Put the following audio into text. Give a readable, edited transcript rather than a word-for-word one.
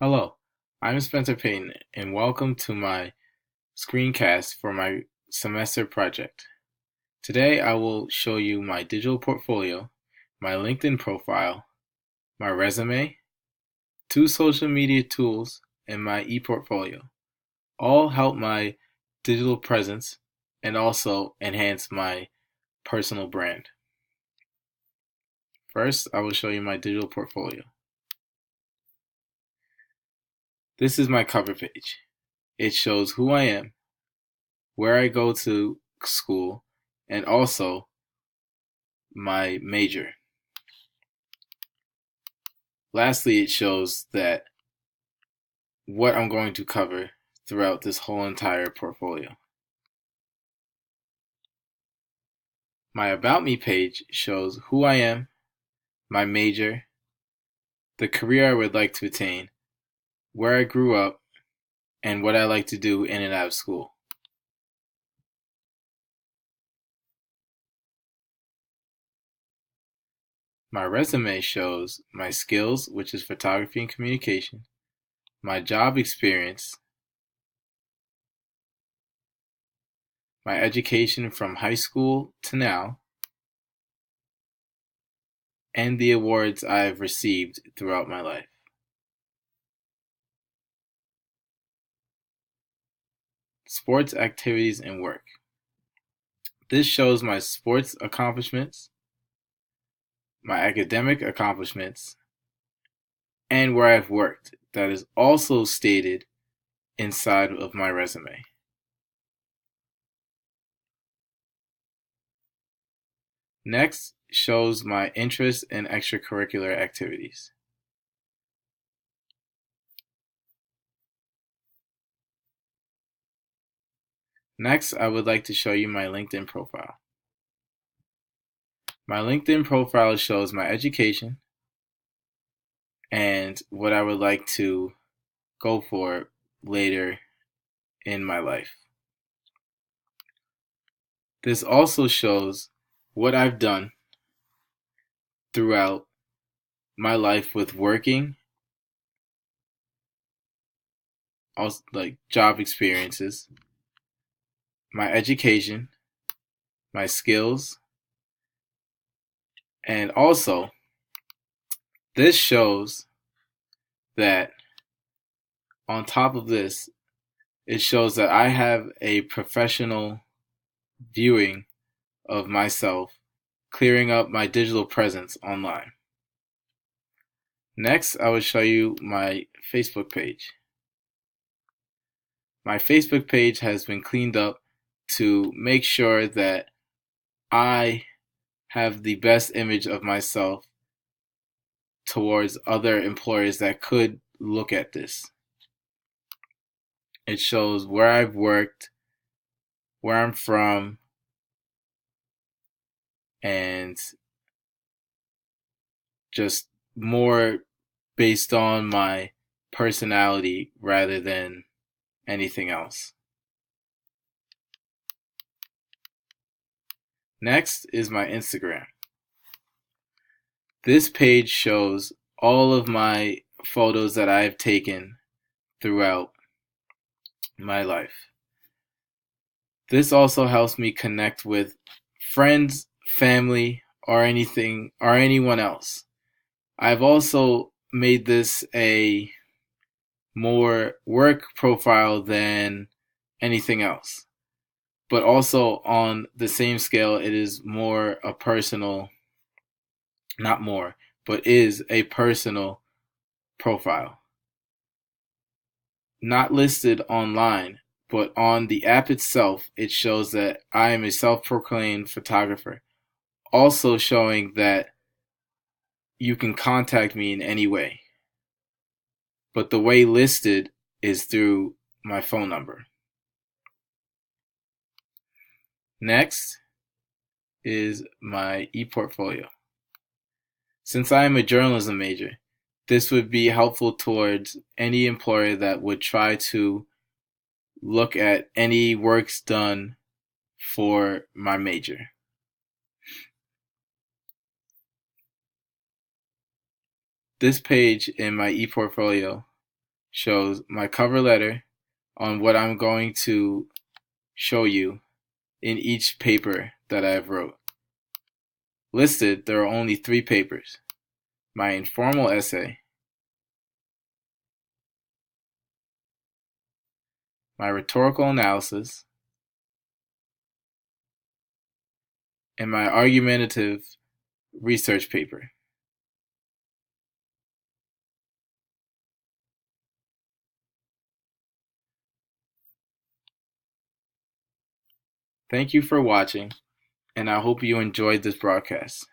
Hello, I'm Spencer Payton, and welcome to my screencast for my semester project. Today I will show you my digital portfolio, my LinkedIn profile, my resume, two social media tools, and my ePortfolio. All help my digital presence and also enhance my personal brand. First, I will show you my digital portfolio. This is my cover page. It shows who I am, where I go to school, and also my major. Lastly, it shows that what I'm going to cover throughout this whole entire portfolio. My About Me page shows who I am, my major, the career I would like to attain, where I grew up, and what I like to do in and out of school. My resume shows my skills, which is photography and communication, my job experience, my education from high school to now, and the awards I've received throughout my life. Sports activities and work. This shows my sports accomplishments, my academic accomplishments, and where I've worked. That is also stated inside of my resume. Next shows my interests in extracurricular activities. Next, I would like to show you my LinkedIn profile. My LinkedIn profile shows my education and what I would like to go for later in my life. This also shows what I've done throughout my life with working, also like job experiences, my education, my skills, and also this shows that on top of this, it shows that I have a professional viewing of myself, clearing up my digital presence online. Next, I will show you my Facebook page. My Facebook page has been cleaned up to make sure that I have the best image of myself towards other employers that could look at this. It shows where I've worked, where I'm from, and just more based on my personality rather than anything else. Next is my Instagram. This page shows all of my photos that I've taken throughout my life. This also helps me connect with friends, family, or anyone else. I've also made this a more work profile than anything else. But also on the same scale, it is more a personal, not more, but is a personal profile. Not listed online, but on the app itself, it shows that I am a self-proclaimed photographer. Also showing that you can contact me in any way. But the way listed is through my phone number. Next is my ePortfolio. Since I am a journalism major, this would be helpful towards any employer that would try to look at any works done for my major. This page in my ePortfolio shows my cover letter on what I'm going to show you in each paper that I've wrote. Listed, there are only 3 papers: my informal essay, my rhetorical analysis, and my argumentative research paper. Thank you for watching, and I hope you enjoyed this broadcast.